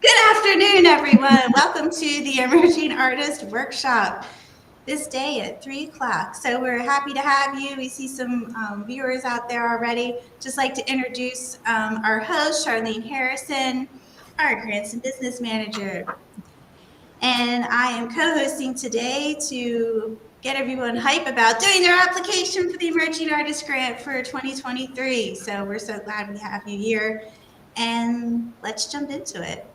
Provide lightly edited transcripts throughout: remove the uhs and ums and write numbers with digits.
Good afternoon, everyone. Welcome to the Emerging Artist Workshop this day at 3 o'clock. So we're happy to have you. We see some viewers out there already. Just like to introduce our host, Charlene Harrison, our Grants and Business Manager. And I am co-hosting today to get everyone hype about doing their application for the Emerging Artist Grant for 2023. So we're so glad we have you here. And let's jump into it.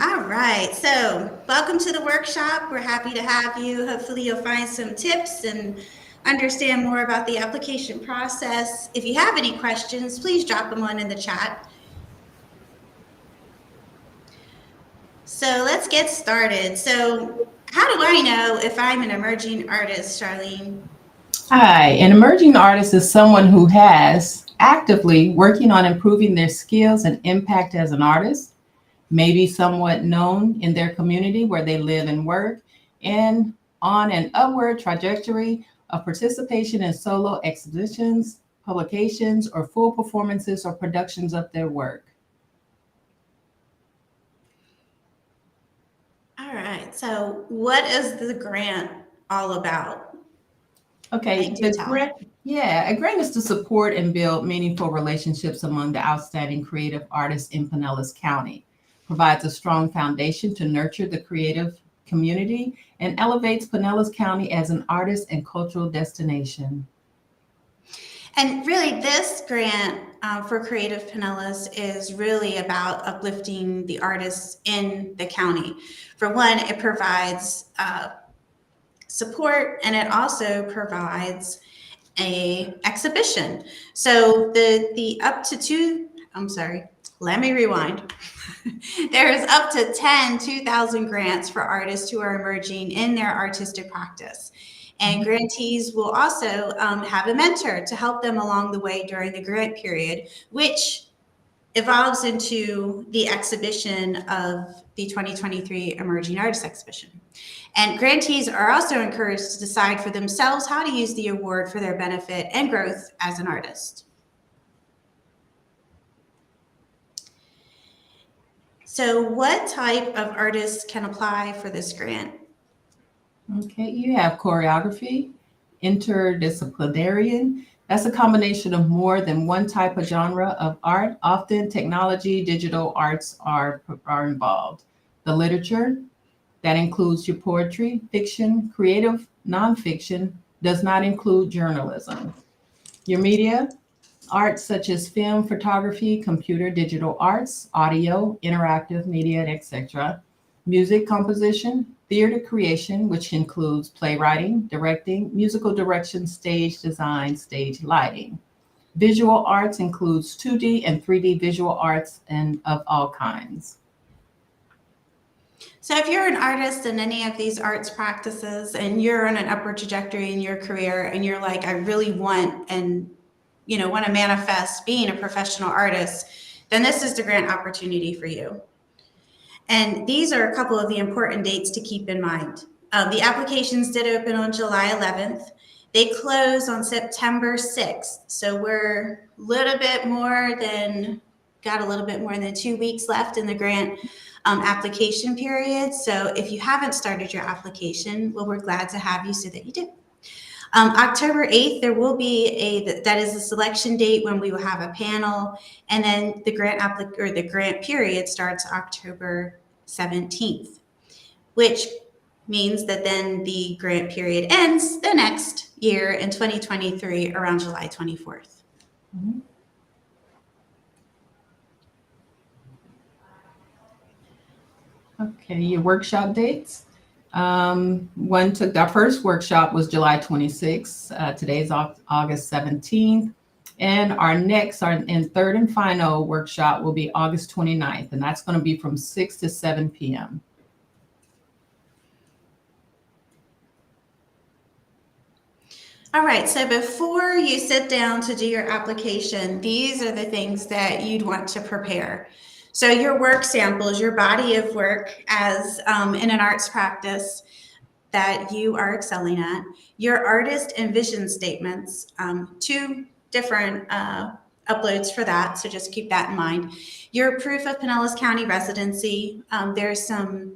All right, so welcome to the workshop. We're happy to have you. Hopefully you'll find some tips and understand more about the application process. If you have any questions, please drop them on in the chat. So let's get started. So how do I know if I'm an emerging artist, Charlene? Hi, an emerging artist is someone who has actively working on improving their skills and impact as an artist, maybe somewhat known in their community where they live and work, and on an upward trajectory of participation in solo exhibitions, publications, or full performances or productions of their work. All right, so what is the grant all about? Okay, Like, do tell. a grant is to support and build meaningful relationships among the outstanding creative artists in Pinellas County, provides a strong foundation to nurture the creative community, and elevates Pinellas County as an artist and cultural destination. And really, this grant for Creative Pinellas is really about uplifting the artists in the county. For one, it provides support, and it also provides a exhibition. So the up to two, I'm sorry, let me rewind. There is up to 10 2,000 grants for artists who are emerging in their artistic practice. And grantees will also have a mentor to help them along the way during the grant period, which evolves into the exhibition of the 2023 Emerging Artists Exhibition. And grantees are also encouraged to decide for themselves how to use the award for their benefit and growth as an artist. So what type of artists can apply for this grant? Okay, you have choreography, interdisciplinarian. That's a combination of more than one type of genre of art. Often technology, digital arts are involved. The literature, that includes your poetry, fiction, creative, nonfiction, does not include journalism. Your media, arts such as film, photography, computer, digital arts, audio, interactive media, etc. Music composition, theater creation, which includes playwriting, directing, musical direction, stage design, stage lighting. Visual arts includes 2D and 3D visual arts and of all kinds. So if you're an artist in any of these arts practices and you're on an upward trajectory in your career and you're like, I really want and want to manifest being a professional artist, then this is the grant opportunity for you. And these are a couple of the important dates to keep in mind. The applications did open on July 11th. They close on September 6th. So we're got a little bit more than 2 weeks left in the grant application period. So if you haven't started your application, well, we're glad to have you so that you do. October 8th, there will be that is the selection date when we will have a panel, and then the grant period starts October 17th, which means that then the grant period ends the next year in 2023 around July 24th. Mhm. Okay, your workshop dates. Our first workshop was July 26th. Today's August 17th. And our third and final workshop will be August 29th, and that's going to be from 6 to 7 p.m. All right, so before you sit down to do your application, these are the things that you'd want to prepare. So your work samples, your body of work as in an arts practice that you are excelling at, your artist and vision statements, two different uploads for that, so just keep that in mind. Your proof of Pinellas County residency, there's some,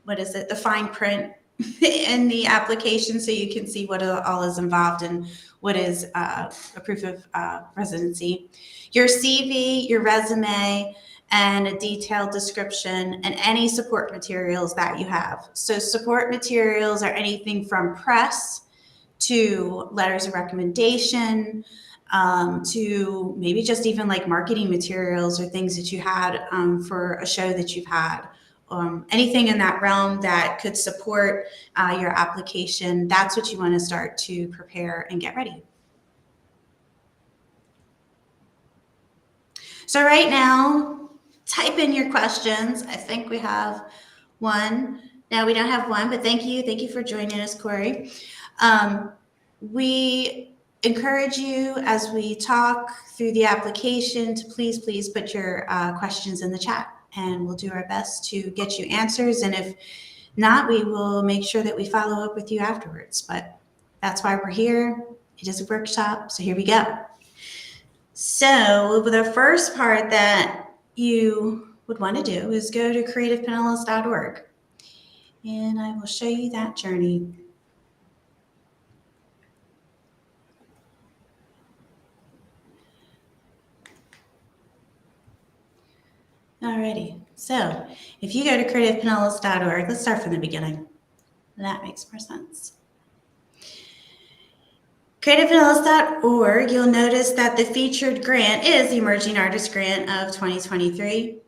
what is it, the fine print in the application, so you can see what all is involved and what is a proof of residency. Your CV, your resume, and a detailed description, and any support materials that you have. So support materials are anything from press to letters of recommendation, to maybe just even like marketing materials or things that you had for a show that you've had. Anything in that realm that could support your application, that's what you want to start to prepare and get ready. So right now, type in your questions. I think we have one. No, we don't have one, but thank you. Thank you for joining us, Corey. We encourage you as we talk through the application to please put your questions in the chat, and we'll do our best to get you answers. And if not, we will make sure that we follow up with you afterwards. But that's why we're here. It is a workshop, so here we go. So the first part that you would want to do is go to creativepinellas.org, and I will show you that journey. Alrighty, so if you go to creativepinellas.org, let's start from the beginning. That makes more sense. creativepinellas.org, you'll notice that the featured grant is the Emerging Artist Grant of 2023.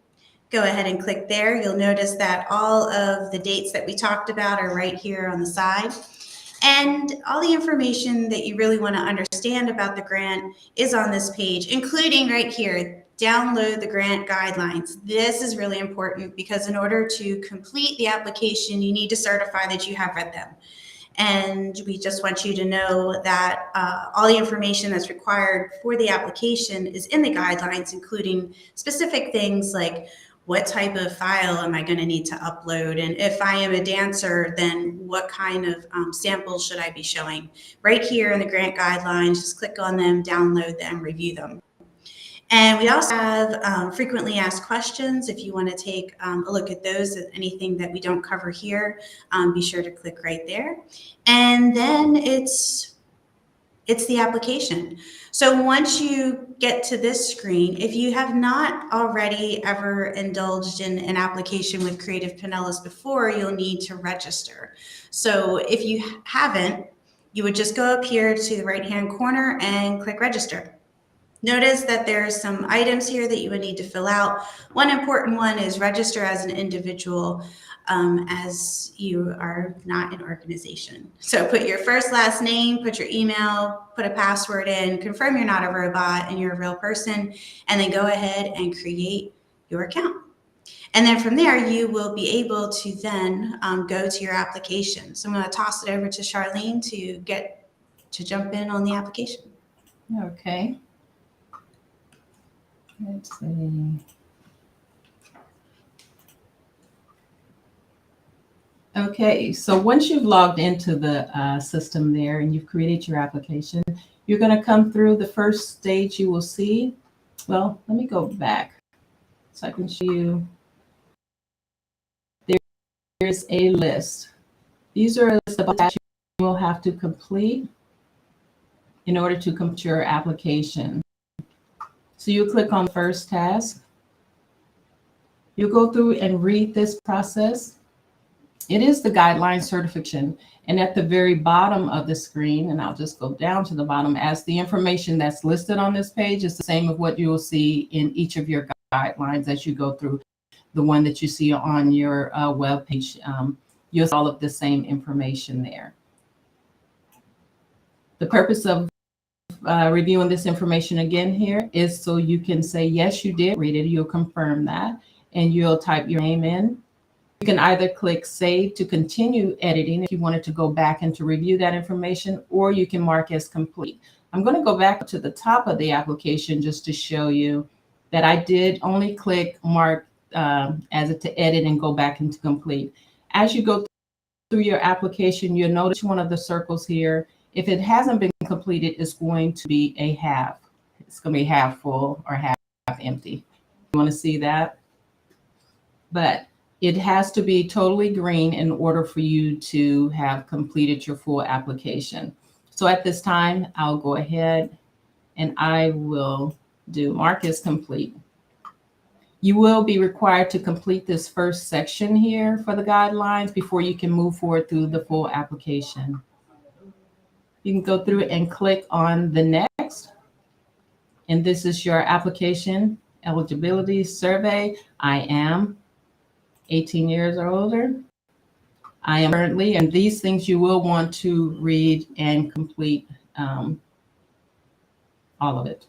Go ahead and click there. You'll notice that all of the dates that we talked about are right here on the side. And all the information that you really want to understand about the grant is on this page, including right here, download the grant guidelines. This is really important because in order to complete the application, you need to certify that you have read them. And we just want you to know that all the information that's required for the application is in the guidelines, including specific things like what type of file am I going to need to upload? And if I am a dancer, then what kind of samples should I be showing? Right here in the grant guidelines, just click on them, download them, review them. And we also have frequently asked questions. If you want to take a look at those, anything that we don't cover here, be sure to click right there. And then it's the application. So once you get to this screen, if you have not already ever indulged in an application with Creative Pinellas before, you'll need to register. So if you haven't, you would just go up here to the right-hand corner and click register. Notice that there's some items here that you would need to fill out. One important one is register as an individual, as you are not an organization. So put your first, last name, put your email, put a password in, confirm you're not a robot and you're a real person, and then go ahead and create your account. And then from there, you will be able to then go to your application. So I'm going to toss it over to Charlene to jump in on the application. Okay. Let's see. Okay, so once you've logged into the system there and you've created your application, you're going to come through the first stage you will see. Well, let me go back so I can show you. There's a list. These are a list of tasks you will have to complete in order to complete your application. So you click on the first task. You go through and read this process. It is the guideline certification. And at the very bottom of the screen, and I'll just go down to the bottom, as the information that's listed on this page is the same of what you will see in each of your guidelines as you go through the one that you see on your web page. You'll see all of the same information there. The purpose of reviewing this information again here is so you can say, yes, you did read it. You'll confirm that, and you'll type your name in. You can either click save to continue editing if you wanted to go back and to review that information, or you can mark as complete. I'm going to go back to the top of the application just to show you that I did only click mark as it to edit and go back into complete. As you go through your application, you'll notice one of the circles here. If it hasn't been completed, it's going to be a have. it's going to be half full or half empty. You want to see that? But it has to be totally green in order for you to have completed your full application. So at this time, I'll go ahead and I will do mark as complete. You will be required to complete this first section here for the guidelines before you can move forward through the full application. You can go through and click on the next. And this is your application eligibility survey. I am 18 years or older. I am currently, and these things you will want to read and complete all of it.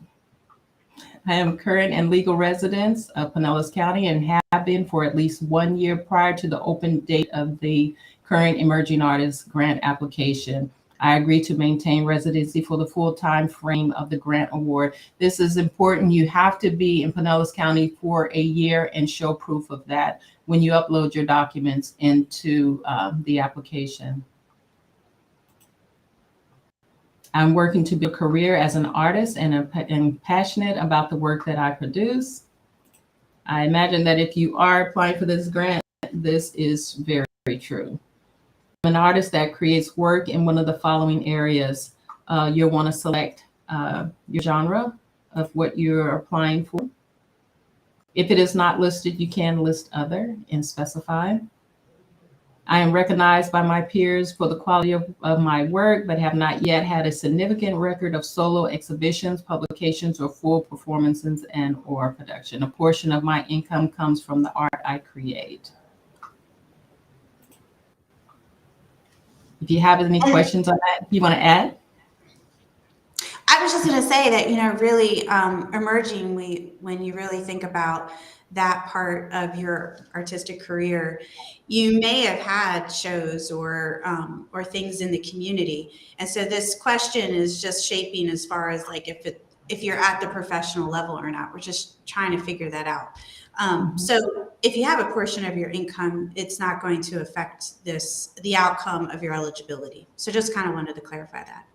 I am current and legal residents of Pinellas County and have been for at least 1 year prior to the open date of the current Emerging Artists Grant application. I agree to maintain residency for the full time frame of the grant award. This is important. You have to be in Pinellas County for a year and show proof of that when you upload your documents into the application. I'm working to build a career as an artist and am passionate about the work that I produce. I imagine that if you are applying for this grant, this is very, very true. I'm an artist that creates work in one of the following areas. You'll want to select your genre of what you're applying for. If it is not listed, you can list other and specify. I am recognized by my peers for the quality of my work, but have not yet had a significant record of solo exhibitions, publications, or full performances and/or production. A portion of my income comes from the art I create. If you have any questions on that, you want to add? I was just going to say that, really emerging, when you really think about that part of your artistic career, you may have had shows or things in the community. And so this question is just shaping as far as like if you're at the professional level or not. We're just trying to figure that out. So if you have a portion of your income, it's not going to affect the outcome of your eligibility. So just kind of wanted to clarify that.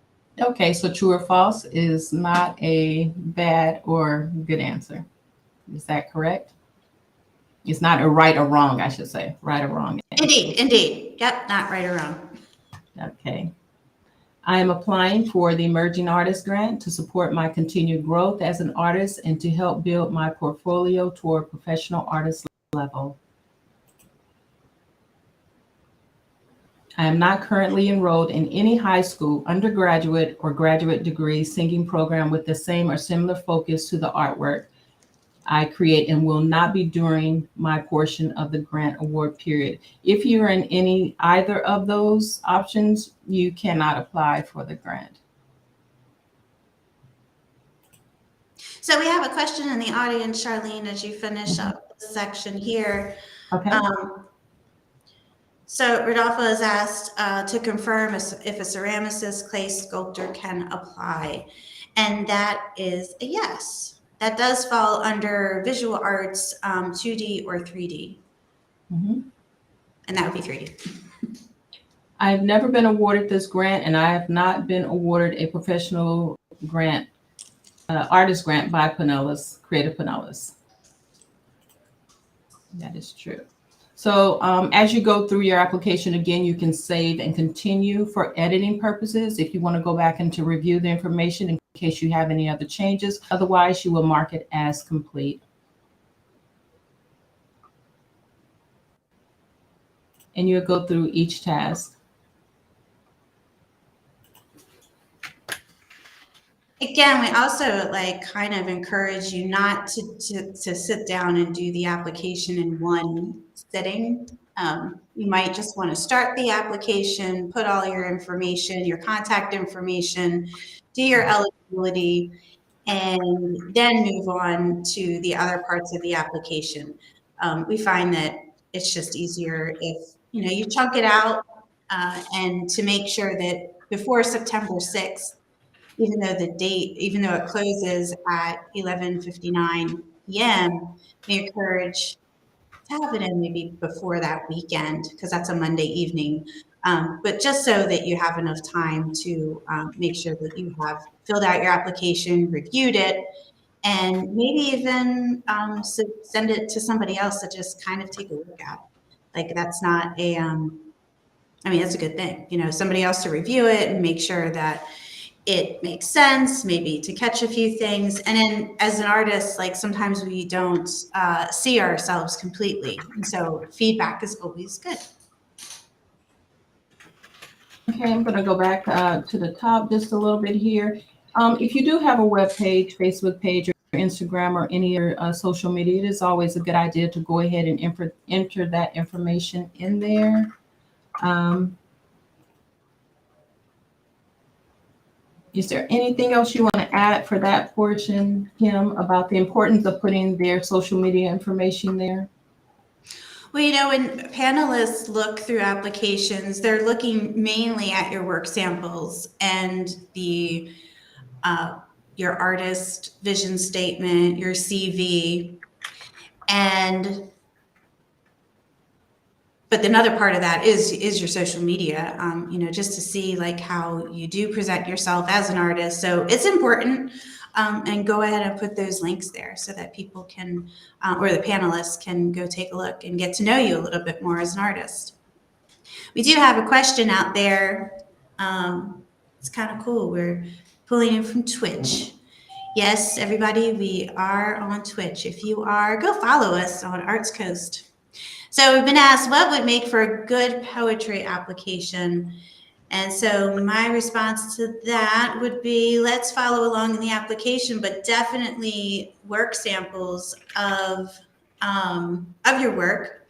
Okay, so true or false is not a bad or good answer. Is that correct? It's not a right or wrong, I should say. Right or wrong. Indeed. Yep, not right or wrong. Okay. I am applying for the Emerging Artist Grant to support my continued growth as an artist and to help build my portfolio toward professional artist level. I am not currently enrolled in any high school, undergraduate, or graduate degree singing program with the same or similar focus to the artwork I create and will not be during my portion of the grant award period. If you're in either of those options, you cannot apply for the grant. So we have a question in the audience, Charlene, as you finish up the section here. Okay. So Rodolfo has asked to confirm if a ceramicist clay sculptor can apply. And that is a yes. That does fall under visual arts, 2D or 3D. Mm-hmm. And that would be 3D. I've never been awarded this grant, and I have not been awarded a professional grant, artist grant by Pinellas, Creative Pinellas. That is true. So as you go through your application, again, you can save and continue for editing purposes if you want to go back and to review the information in case you have any other changes. Otherwise, you will mark it as complete. And you'll go through each task. Again, we also kind of encourage you not to sit down and do the application in one sitting. You might just want to start the application, put all your information, your contact information, do your eligibility, and then move on to the other parts of the application. We find that it's just easier if you chunk it out and to make sure that before September 6th, even though it closes at 11:59 p.m., we encourage to have it in maybe before that weekend, because that's a Monday evening, But just so that you have enough time to make sure that you have filled out your application, reviewed it, and maybe even send it to somebody else to just kind of take a look at. Like that's not a, I mean, that's a good thing, you know, somebody else to review it and make sure that it makes sense, maybe to catch a few things. And then as an artist, like sometimes we don't see ourselves completely. And so feedback is always good. Okay, I'm going to go back to the top just a little bit here. If you do have a web page, Facebook page, or Instagram, or any other social media, it is always a good idea to go ahead and enter that information in there. Is there anything else you want to add for that portion, Kim, about the importance of putting their social media information there? Well, you know, when panelists look through applications, they're looking mainly at your work samples and your artist vision statement, your CV, but another part of that is your social media, you know, just to see like how you do present yourself as an artist. So it's important, and go ahead and put those links there so that people can, or the panelists can go take a look and get to know you a little bit more as an artist. We do have a question out there. It's kind of cool. We're pulling in from Twitch. Yes, everybody, we are on Twitch. If you are, go follow us on Arts Coast. So we've been asked what would make for a good poetry application. And so my response to that would be, let's follow along in the application, but definitely work samples of your work,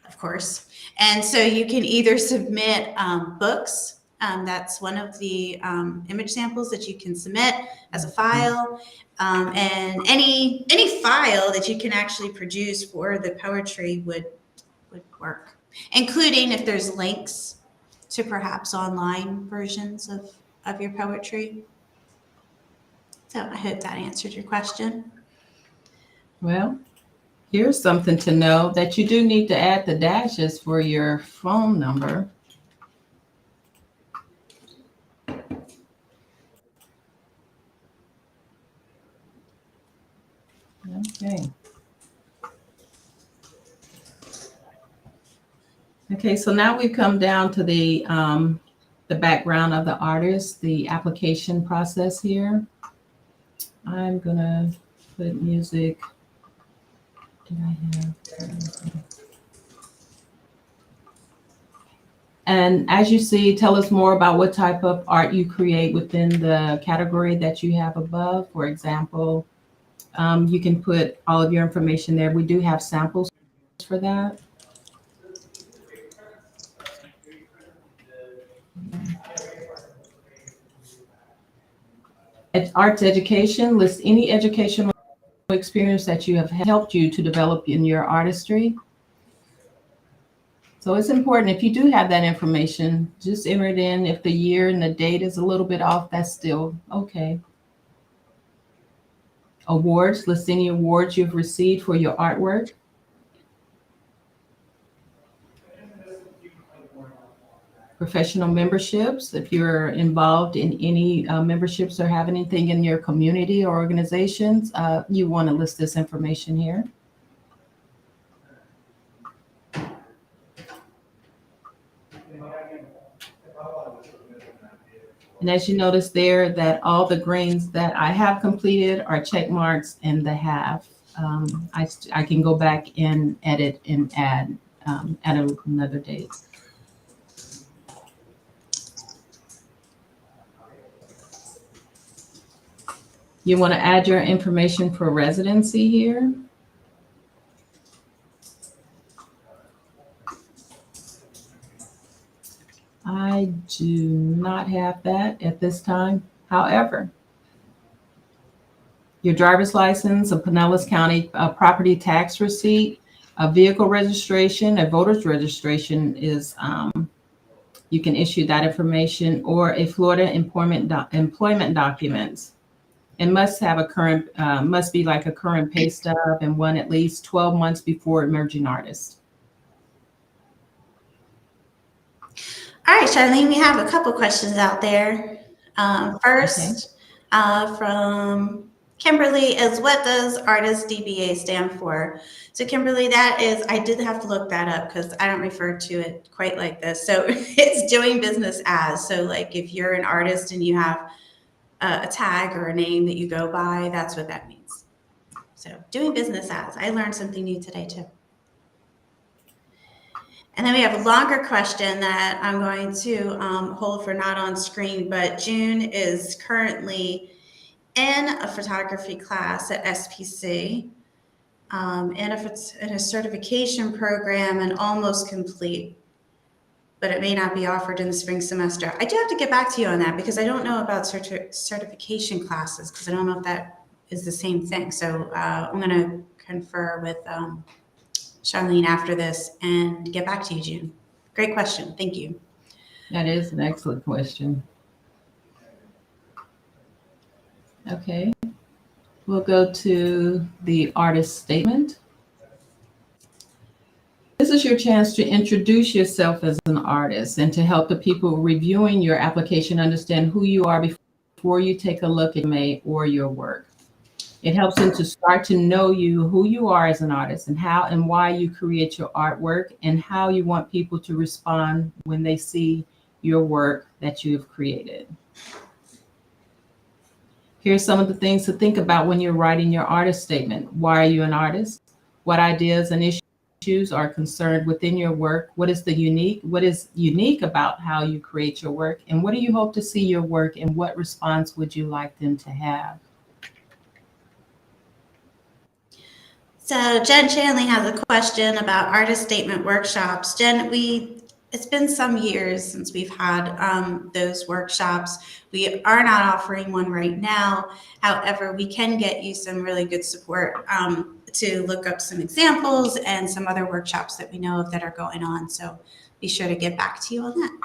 of course. And so you can either submit books. That's one of the image samples that you can submit as a file. And any file that you can actually produce for the poetry would work, including if there's links to perhaps online versions of your poetry. So I hope that answered your question. Well, here's something to know, that you do need to add the dashes for your phone number. Okay. Okay, so now we've come down to the background of the artist, the application process here. I'm gonna put music. Did I have? And as you see, tell us more about what type of art you create within the category that you have above. For example, you can put all of your information there. We do have samples for that. Arts education, list any educational experience that you have helped you to develop in your artistry. So it's important, if you do have that information, just enter it in. If the year and the date is a little bit off, that's still okay. Awards, list any awards you've received for your artwork. Professional memberships, if you're involved in any memberships or have anything in your community or organizations, you want to list this information here. And as you notice there, that all the greens that I have completed are check marks and the have. I can go back and edit and add at another date. You want to add your information for residency here. I do not have that at this time. However, your driver's license, a Pinellas County property tax receipt, a vehicle registration, a voter's registration is, you can issue that information, or a Florida employment document. It must have a current, must be like a current pay stub and one at least 12 months before emerging artist. All right, Charlene, we have a couple questions out there. First, from Kimberly is, what does Artist DBA stand for? So Kimberly, that is, I did have to look that up because I don't refer to it quite like this. So it's doing business as. So like if you're an artist and you have a tag or a name that you go by, that's what that means. So doing business as. I learned something new today too. And then we have a longer question that I'm going to hold for not on screen, but June is currently in a photography class at SPC, and if it's in a certification program and almost complete, but it may not be offered in the spring semester. I do have to get back to you on that because I don't know about certification classes because I don't know if that is the same thing. So I'm going to confer with Charlene after this and get back to you, June. Great question. Thank you. That is an excellent question. Okay, we'll go to the artist statement. This is your chance to introduce yourself as an artist and to help the people reviewing your application understand who you are before you take a look at or your work. It helps them to start to know you, who you are as an artist, and how and why you create your artwork, and how you want people to respond when they see your work that you have created. Here's some of the things to think about when you're writing your artist statement. Why are you an artist? What ideas and issues are concerned within your work? What is unique about how you create your work? And what do you hope to see your work, and what response would you like them to have? So Jen Shanley has a question about artist statement workshops. Jen, it's been some years since we've had those workshops. We are not offering one right now. However, we can get you some really good support to look up some examples and some other workshops that we know of that are going on. So be sure to get back to you on that.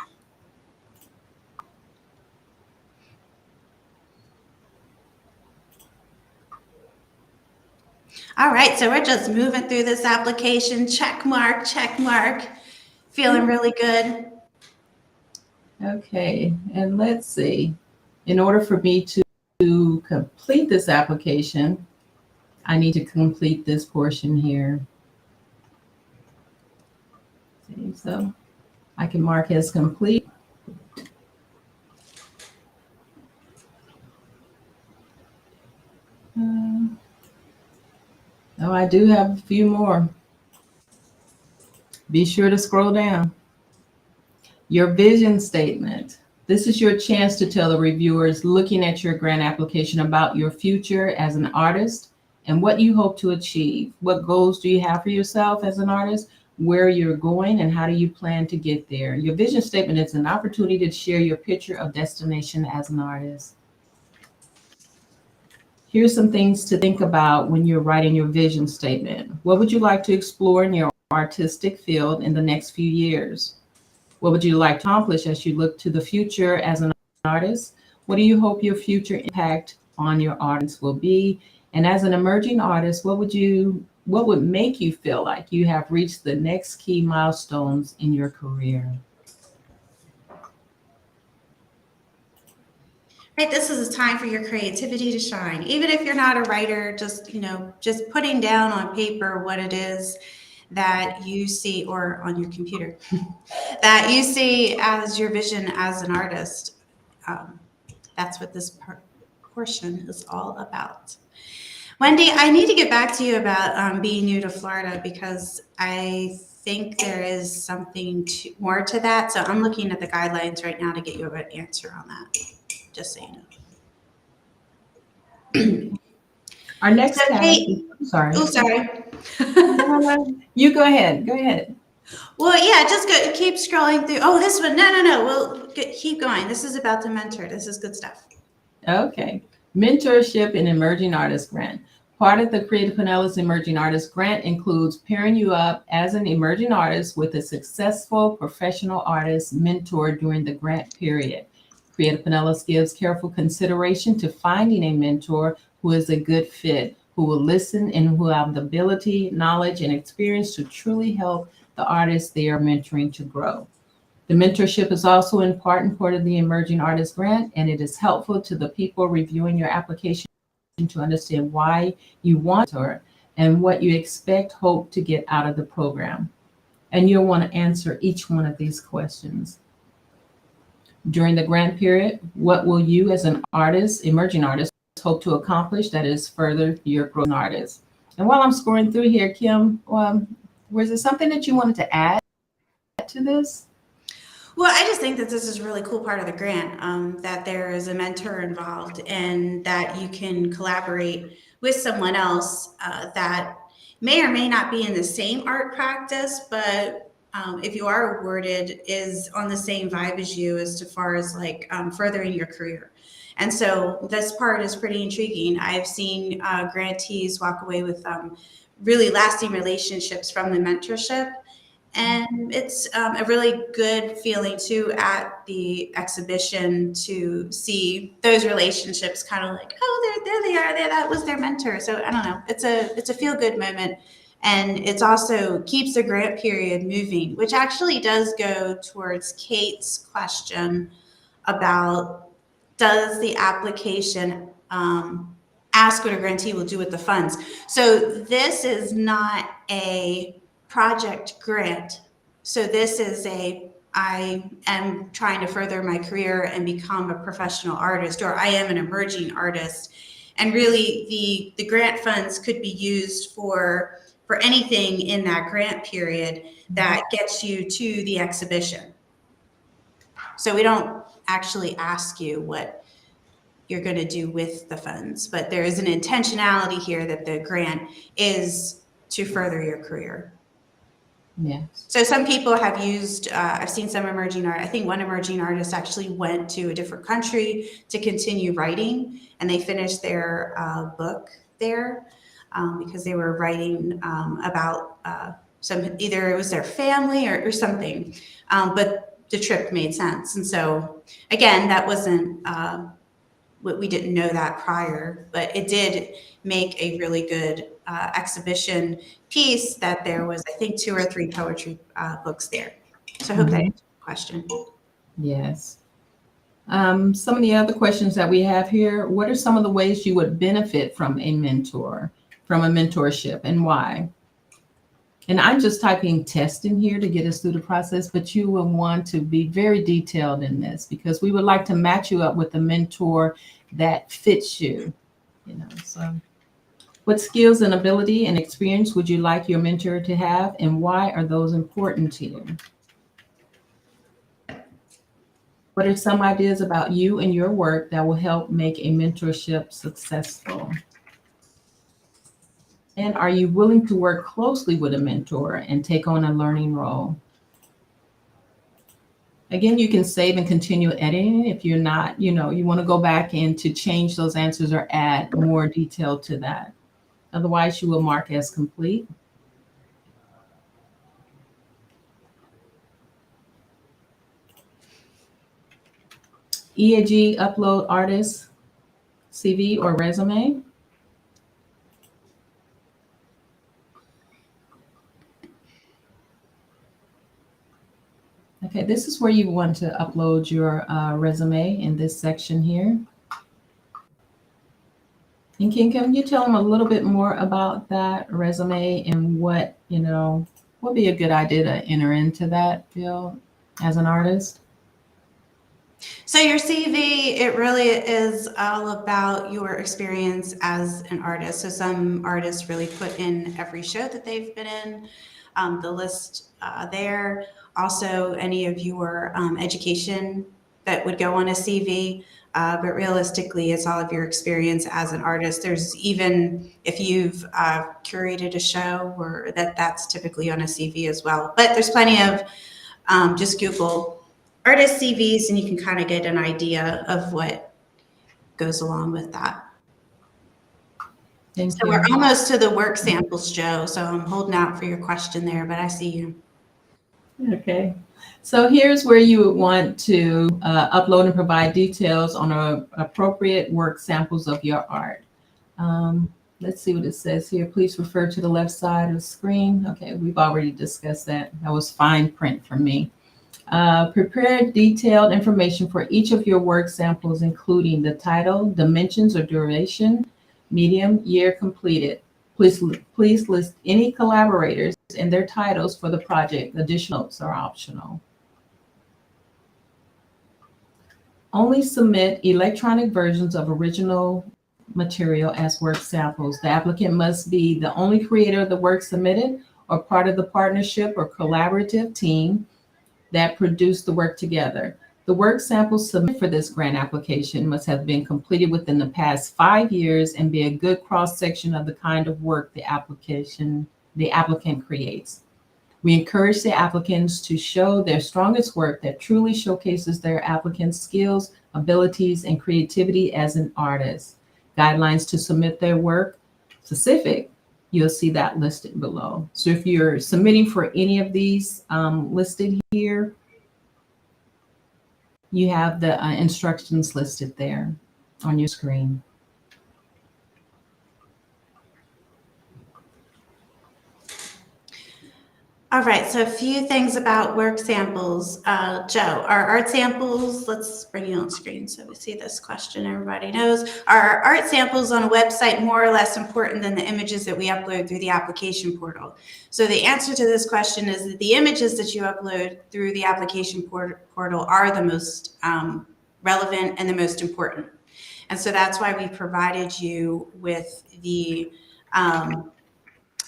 All right, so we're just moving through this application. Check mark, check mark. Feeling really good. Okay, and let's see. In order for me to complete this application, I need to complete this portion here. See, so I can mark as complete. Oh, I do have a few more. Be sure to scroll down. Your vision statement. This is your chance to tell the reviewers looking at your grant application about your future as an artist and what you hope to achieve. What goals do you have for yourself as an artist? Where you're going and how do you plan to get there? Your vision statement is an opportunity to share your picture of destination as an artist. Here's some things to think about when you're writing your vision statement. What would you like to explore in your artistic field in the next few years? What would you like to accomplish as you look to the future as an artist? What do you hope your future impact on your audience will be? And as an emerging artist, what would make you feel like you have reached the next key milestones in your career? Right, this is a time for your creativity to shine. Even if you're not a writer, just putting down on paper what it is that you see, or on your computer, that you see as your vision as an artist. That's what this portion is all about. Wendy, I need to get back to you about being new to Florida because I think there is something more to that. So I'm looking at the guidelines right now to get you an answer on that, just so you know. Our next sorry. Oh, sorry. You go ahead. Go ahead. Well, yeah, just keep scrolling through. Oh, this one. No. We'll keep going. This is about the mentor. This is good stuff. Okay. Mentorship and Emerging Artist Grant. Part of the Creative Pinellas Emerging Artist Grant includes pairing you up as an emerging artist with a successful professional artist mentor during the grant period. Creative Pinellas gives careful consideration to finding a mentor who is a good fit, who will listen and who have the ability, knowledge, and experience to truly help the artists they are mentoring to grow. The mentorship is also in part of the Emerging Artist Grant, and it is helpful to the people reviewing your application to understand why you want to and what you expect, hope to get out of the program. And you'll want to answer each one of these questions. During the grant period, what will you as an artist, emerging artist, hope to accomplish that is further your growth as an artist? And while I'm scrolling through here, Kim, was there something that you wanted to add to this? Well, I just think that this is a really cool part of the grant, that there is a mentor involved and that you can collaborate with someone else that may or may not be in the same art practice, but if you are awarded, is on the same vibe as you as far as like furthering your career. And so this part is pretty intriguing. I've seen grantees walk away with really lasting relationships from the mentorship. And it's a really good feeling too at the exhibition to see those relationships kind of like, oh, there they are, that was their mentor. So I don't know, it's a feel good moment. And it's also keeps the grant period moving, which actually does go towards Kate's question about, does the application ask what a grantee will do with the funds? So this is not a project grant. So this is I am trying to further my career and become a professional artist, or I am an emerging artist. And really the grant funds could be used for anything in that grant period that gets you to the exhibition. So we don't actually ask you what you're going to do with the funds, but there is an intentionality here that the grant is to further your career. Yes. So some people have used, I've seen some emerging art. I think one emerging artist actually went to a different country to continue writing, and they finished their book there because they were writing about either it was their family or something, but the trip made sense. And so again, that wasn't, we didn't know that prior, but it did make a really good exhibition piece that there was, I think, 2 or 3 poetry books there. So I hope that answers the question. Yes. Some of the other questions that we have here, what are some of the ways you would benefit from a mentor, from a mentorship, and why? And I'm just typing test in here to get us through the process, but you will want to be very detailed in this because we would like to match you up with a mentor that fits you, so what skills and ability and experience would you like your mentor to have, and why are those important to you? What are some ideas about you and your work that will help make a mentorship successful? And are you willing to work closely with a mentor and take on a learning role? Again, you can save and continue editing if you're not, you want to go back and to change those answers or add more detail to that. Otherwise, you will mark as complete. EAG upload artist CV or resume. Okay, this is where you want to upload your resume in this section here. And can you tell them a little bit more about that resume and what would be a good idea to enter into that field as an artist? So your CV, it really is all about your experience as an artist. So some artists really put in every show that they've been in, the list there. Also, any of your education that would go on a CV. But realistically, it's all of your experience as an artist. There's even if you've curated a show, or that's typically on a CV as well. But there's plenty of just Google artist CVs, and you can kind of get an idea of what goes along with that. Thank so you. We're almost to the work samples, Joe. So I'm holding out for your question there, but I see you. Okay. So here's where you would want to upload and provide details on appropriate work samples of your art. Let's see what it says here. Please refer to the left side of the screen. Okay, we've already discussed that. That was fine print for me. Prepare detailed information for each of your work samples, including the title, dimensions or duration, medium, year completed. Please list any collaborators and their titles for the project. Additional notes are optional. Only submit electronic versions of original material as work samples. The applicant must be the only creator of the work submitted or part of the partnership or collaborative team that produced the work together. The work samples submitted for this grant application must have been completed within the past 5 years and be a good cross-section of the kind of work the applicant creates. We encourage the applicants to show their strongest work that truly showcases their applicant's skills, abilities, and creativity as an artist. Guidelines to submit their work specific, you'll see that listed below. So if you're submitting for any of these listed here, you have the instructions listed there on your screen. All right, so a few things about work samples. Joe, are art samples, let's bring you on screen so we see this question everybody knows. Are art samples on a website more or less important than the images that we upload through the application portal? So the answer to this question is that the images that you upload through the application portal are the most relevant and the most important. And so that's why we provided you with the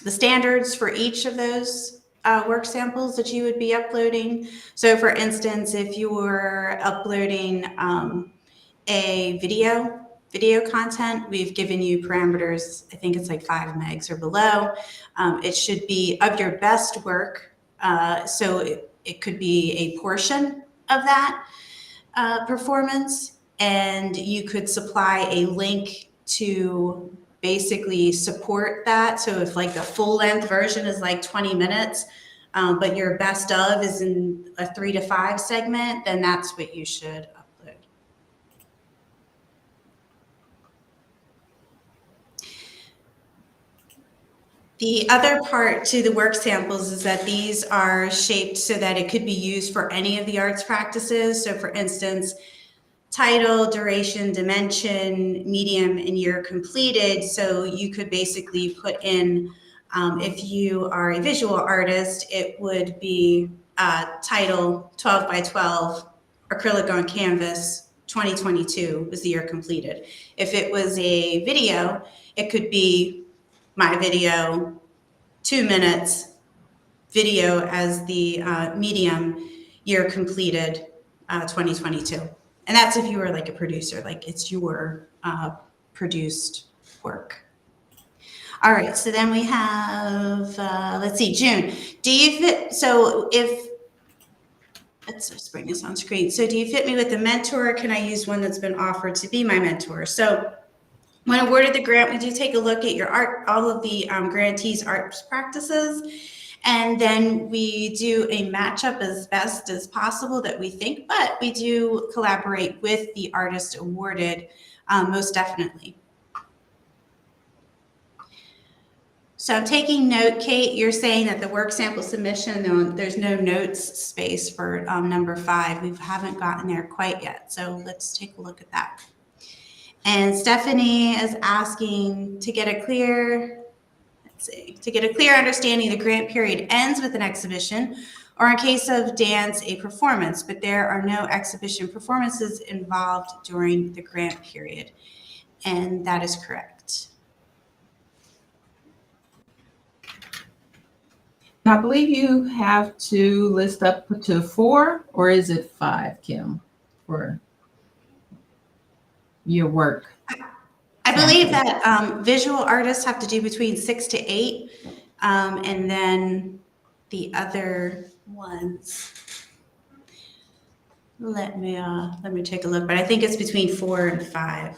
standards for each of those work samples that you would be uploading. So for instance, if you were uploading a video content, we've given you parameters, I think it's like 5 megs or below. It should be of your best work. So it could be a portion of that performance, and you could supply a link to basically support that. So if like the full length version is like 20 minutes, but your best of is in a 3 to 5 segment, then that's what you should upload. The other part to the work samples is that these are shaped so that it could be used for any of the arts practices. So for instance, title, duration, dimension, medium, and year completed. So you could basically put in, if you are a visual artist, it would be title 12 by 12, acrylic on canvas, 2022 was the year completed. If it was a video, it could be my video, 2 minutes, video as the medium, year completed, 2022. And that's if you were like a producer, like it's your produced work. All right, so then we have, let's see, June. Do you fit, so if, let's just bring this on screen. So do you fit me with the mentor, or can I use one that's been offered to be my mentor? So when awarded the grant, we do take a look at your art, all of the grantees' arts practices. And then we do a matchup as best as possible that we think, but we do collaborate with the artist awarded, most definitely. So I'm taking note, Kate, you're saying that the work sample submission, there's no notes space for number 5. We haven't gotten there quite yet. So let's take a look at that. And Stephanie is asking to get a clear, to get a clear understanding, the grant period ends with an exhibition, or in case of dance, a performance, but there are no exhibition performances involved during the grant period. And that is correct. I believe you have to list up to 4, or is it 5, Kim, for your work? I believe that visual artists have to do between 6 to 8, and then the other ones. Let me take a look, but I think it's between 4 and 5.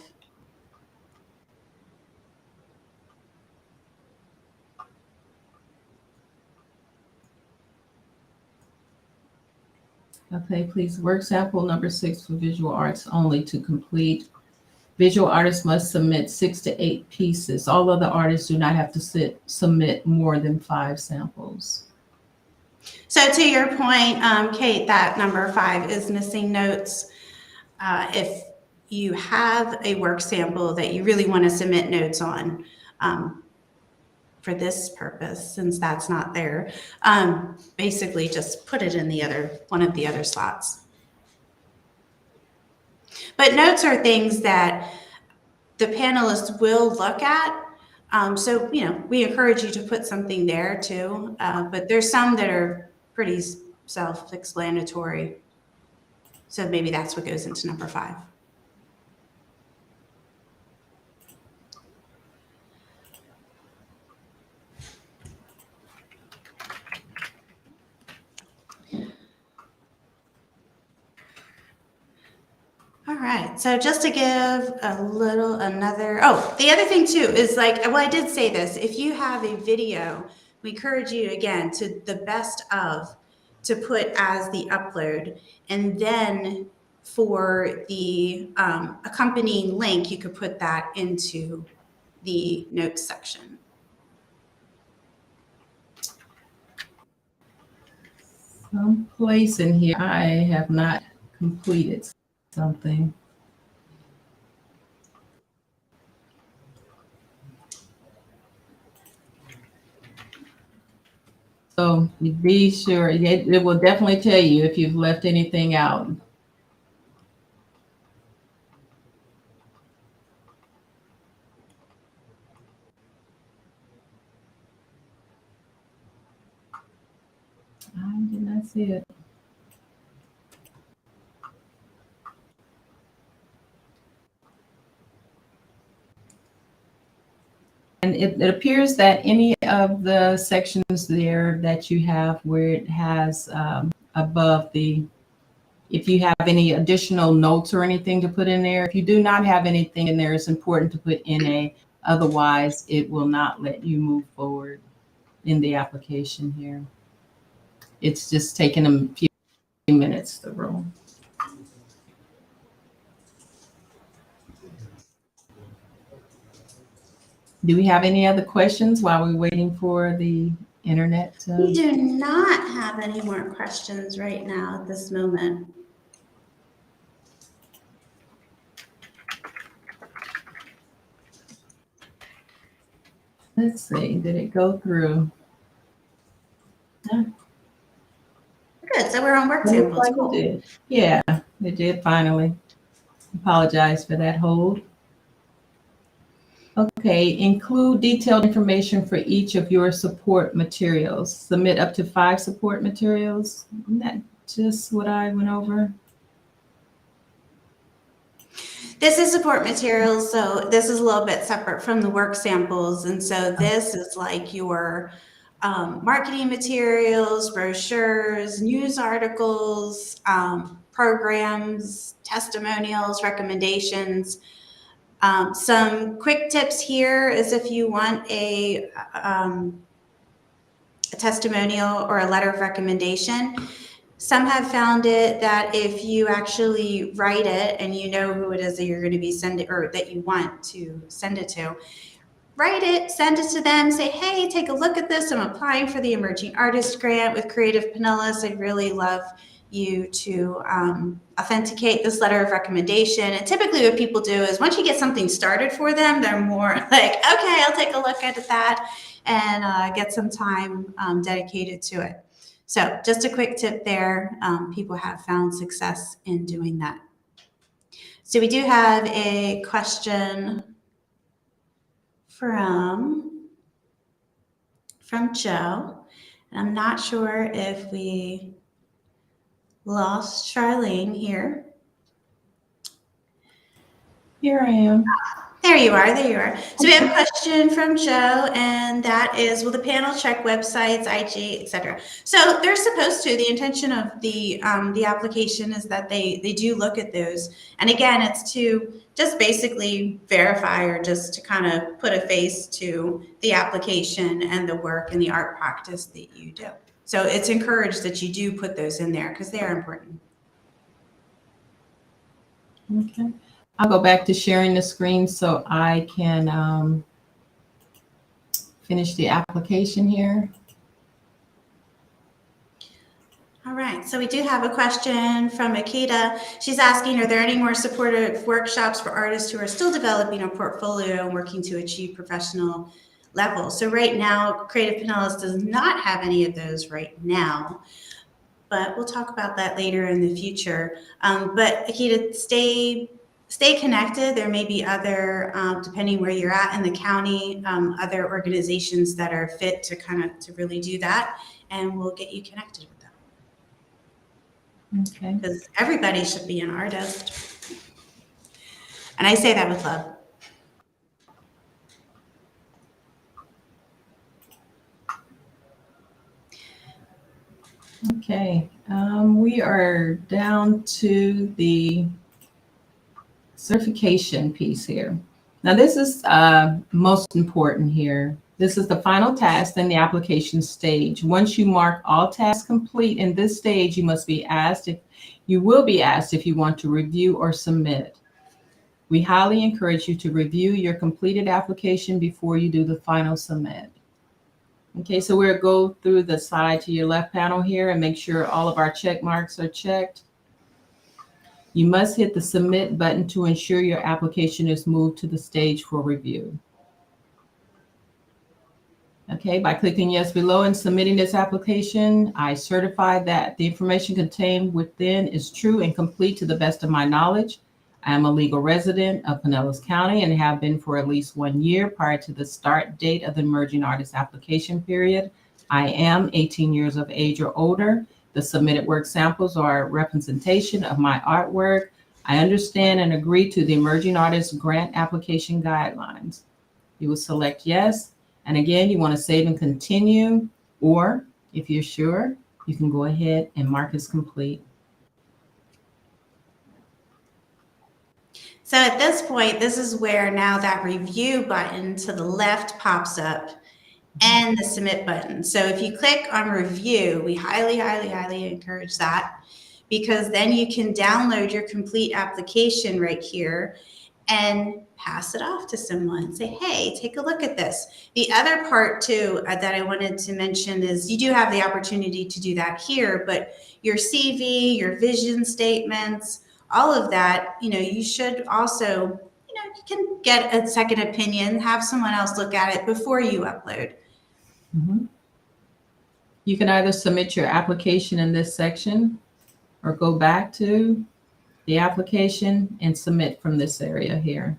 Okay, please, work sample number 6 for visual arts only to complete. Visual artists must submit 6 to 8 pieces. All other artists do not have to submit more than 5 samples. So to your point, Kate, that number 5 is missing notes. If you have a work sample that you really want to submit notes on, for this purpose, since that's not there, basically just put it in the other, one of the other slots. But notes are things that the panelists will look at. So, you know, we encourage you to put something there too, but there's some that are pretty self-explanatory. So maybe that's what goes into number 5. All right, so just to give a little another, oh, the other thing too is like, well, I did say this, if you have a video, we encourage you again to the best of to put as the upload, and then for the accompanying link, you could put that into the notes section. Someplace in here, I have not completed something. So be sure, it will definitely tell you if you've left anything out. I did not see it. And it appears that any of the sections there that you have where it has above the, if you have any additional notes or anything to put in there, if you do not have anything in there, it's important to put NA. Otherwise, it will not let you move forward in the application here. It's just taking a few minutes to roll. Do we have any other questions while we're waiting for the internet? We do not have any more questions right now at this moment. Let's see, did it go through? Good, so we're on work samples. Like Cool. it did. Yeah, it did finally. Apologize for that hold. Okay, include detailed information for each of your support materials. Submit up to 5 support materials. Isn't that just what I went over? This is support materials, so this is a little bit separate from the work samples. And so this is like your marketing materials, brochures, news articles, programs, testimonials, recommendations. Some quick tips here is if you want a testimonial or a letter of recommendation. Some have found it that if you actually write it and you know who it is that you're going to be sending or that you want to send it to, write it, send it to them, say, hey, take a look at this. I'm applying for the Emerging Artist Grant with Creative Pinellas. I'd really love you to authenticate this letter of recommendation. And typically what people do is once you get something started for them, they're more like, okay, I'll take a look at that and get some time dedicated to it. So just a quick tip there. People have found success in doing that. So we do have a question from Joe. And I'm not sure if we lost Charlene here. Here I am. There you are, there you are. So we have a question from Joe, and that is, will the panel check websites, IG, etc.? So they're supposed to. The intention of the application is that they do look at those. And again, it's to just basically verify or just to kind of put a face to the application and the work and the art practice that you do. So it's encouraged that you do put those in there because they are important. Okay. I'll go back to sharing the screen so I can finish the application here. All right, so we do have a question from Akita. She's asking, are there any more supportive workshops for artists who are still developing a portfolio and working to achieve professional level? So right now, Creative Pinellas does not have any of those right now, but we'll talk about that later in the future. But Akita, stay connected. There may be other, depending where you're at in the county, other organizations that are fit to to really do that, and we'll get you connected with them. Okay. Because everybody should be an artist. And I say that with love. Okay, we are down to the certification piece here. Now, this is most important here. This is the final task in the application stage. Once you mark all tasks complete in this stage, you will be asked if you want to review or submit. We highly encourage you to review your completed application before you do the final submit. Okay, so we'll go through the side to your left panel here and make sure all of our check marks are checked. You must hit the submit button to ensure your application is moved to the stage for review. Okay, by clicking yes below and submitting this application, I certify that the information contained within is true and complete to the best of my knowledge. I am a legal resident of Pinellas County and have been for at least 1 year prior to the start date of the Emerging Artist application period. I am 18 years of age or older. The submitted work samples are a representation of my artwork. I understand and agree to the Emerging Artist Grant Application Guidelines. You will select yes. And again, you want to save and continue, or if you're sure, you can go ahead and mark as complete. So at this point, this is where now that review button to the left pops up and the submit button. So if you click on review, we highly, highly, highly encourage that, because then you can download your complete application right here and pass it off to someone. Say, hey, take a look at this. The other part too that I wanted to mention is you do have the opportunity to do that here, but your CV, your vision statements, all of that, you should also, you can get a second opinion, have someone else look at it before you upload. Mm-hmm. You can either submit your application in this section or go back to the application and submit from this area here.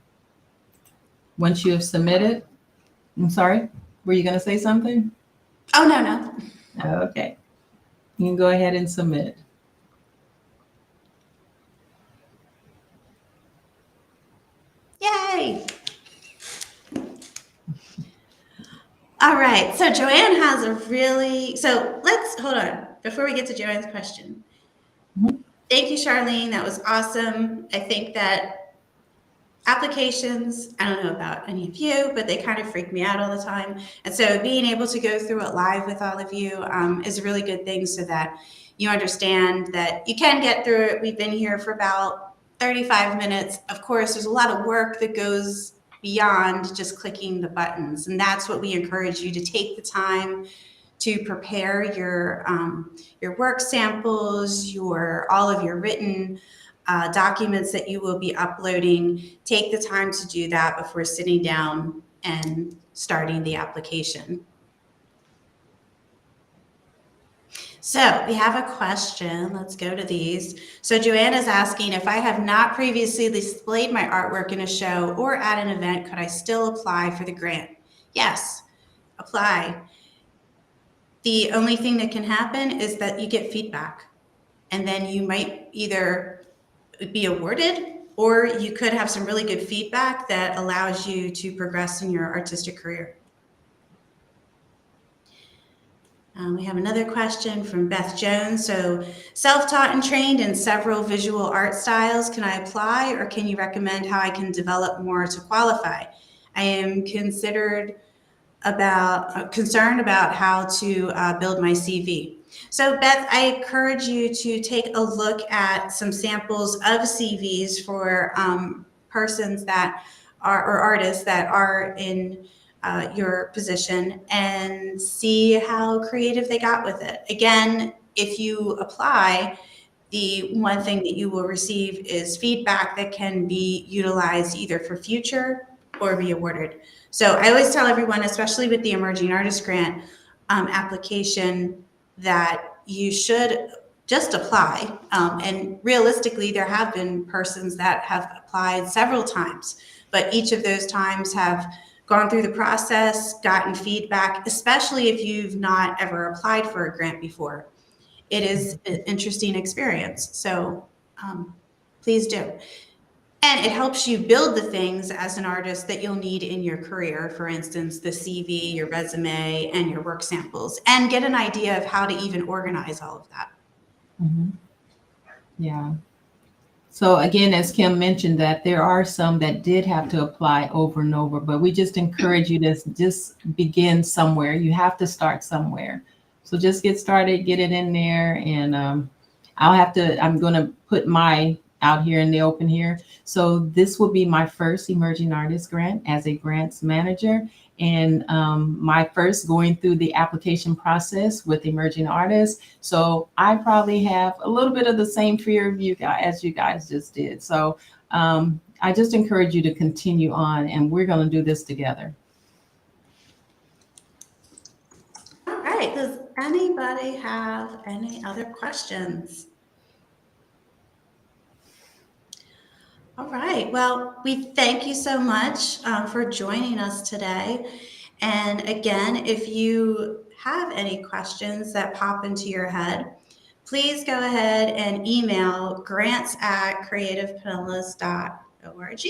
Once you have submitted, I'm sorry, were you going to say something? Oh, no. Okay. You can go ahead and submit. Yay! All right, so Joanne has let's hold on before we get to Joanne's question. Mm-hmm. Thank you, Charlene. That was awesome. I think that applications, I don't know about any of you, but they kind of freak me out all the time. And so being able to go through it live with all of you is a really good thing, so that you understand that you can get through it. We've been here for about 35 minutes. Of course, there's a lot of work that goes beyond just clicking the buttons. And that's what we encourage you to take the time to prepare your work samples, all of your written documents that you will be uploading. Take the time to do that before sitting down and starting the application. So we have a question. Let's go to these. So Joanne is asking, if I have not previously displayed my artwork in a show or at an event, could I still apply for the grant? Yes, apply. The only thing that can happen is that you get feedback, and then you might either be awarded, or you could have some really good feedback that allows you to progress in your artistic career. We have another question from Beth Jones. So, self-taught and trained in several visual art styles, can I apply, or can you recommend how I can develop more to qualify? I am concerned about how to build my CV. So Beth, I encourage you to take a look at some samples of CVs for persons that are, or artists that are in your position, and see how creative they got with it. Again, if you apply, the one thing that you will receive is feedback that can be utilized either for future or be awarded. So I always tell everyone, especially with the Emerging Artist Grant application, that you should just apply. And realistically, there have been persons that have applied several times, but each of those times have gone through the process, gotten feedback, especially if you've not ever applied for a grant before. It is an interesting experience. So please do. And it helps you build the things as an artist that you'll need in your career. For instance, the CV, your resume, and your work samples, and get an idea of how to even organize all of that. Mhm. Yeah. So again, as Kim mentioned, that there are some that did have to apply over and over, but we just encourage you to just begin somewhere. You have to start somewhere. So just get started, get it in there, and I'm going to put my out here in the open here. So this will be my first Emerging Artist Grant as a grants manager. And my first going through the application process with emerging artists. So I probably have a little bit of the same fear of you guys as you guys just did. So I just encourage you to continue on, and we're going to do this together. All right. Does anybody have any other questions? All right. Well, we thank you so much for joining us today. And again, if you have any questions that pop into your head, please go ahead and email grants@creativepinellas.org.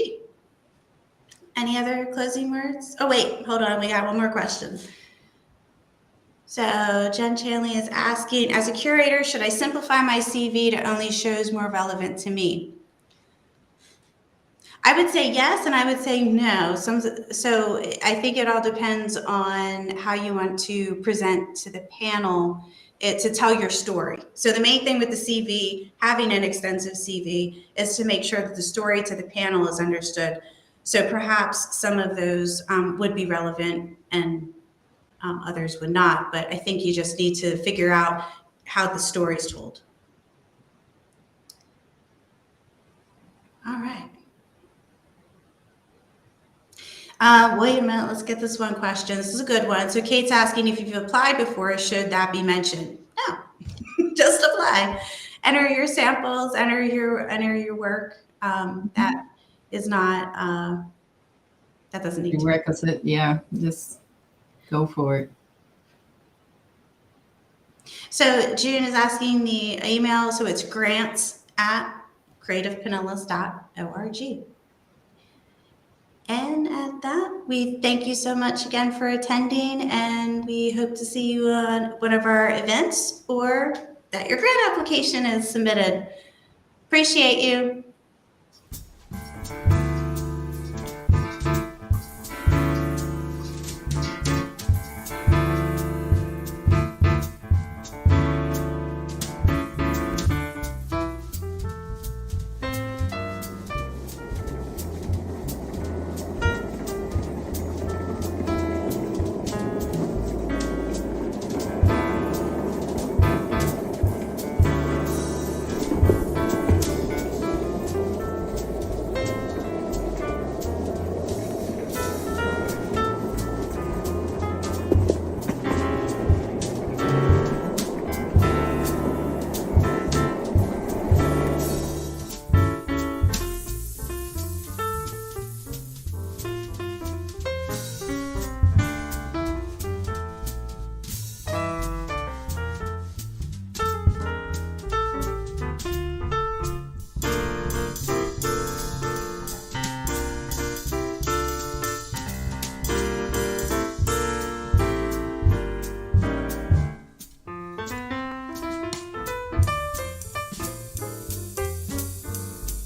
Any other closing words? Oh, wait, hold on. We got one more question. So Jen Chanley is asking, as a curator, should I simplify my CV to only shows more relevant to me? I would say yes, and I would say no. So I think it all depends on how you want to present to the panel to tell your story. So the main thing with the CV, having an extensive CV, is to make sure that the story to the panel is understood. So perhaps some of those would be relevant and others would not. But I think you just need to figure out how the story is told. All right. Wait a minute, let's get this one question. This is a good one. So Kate's asking if you've applied before, should that be mentioned? No, just apply. Enter your samples, enter your work. That is not, that doesn't need to be. Requisite, yeah, just go for it. So June is asking the email, so it's grants@creativepinellas.org. And at that, we thank you so much again for attending, and we hope to see you on one of our events or that your grant application is submitted. Appreciate you.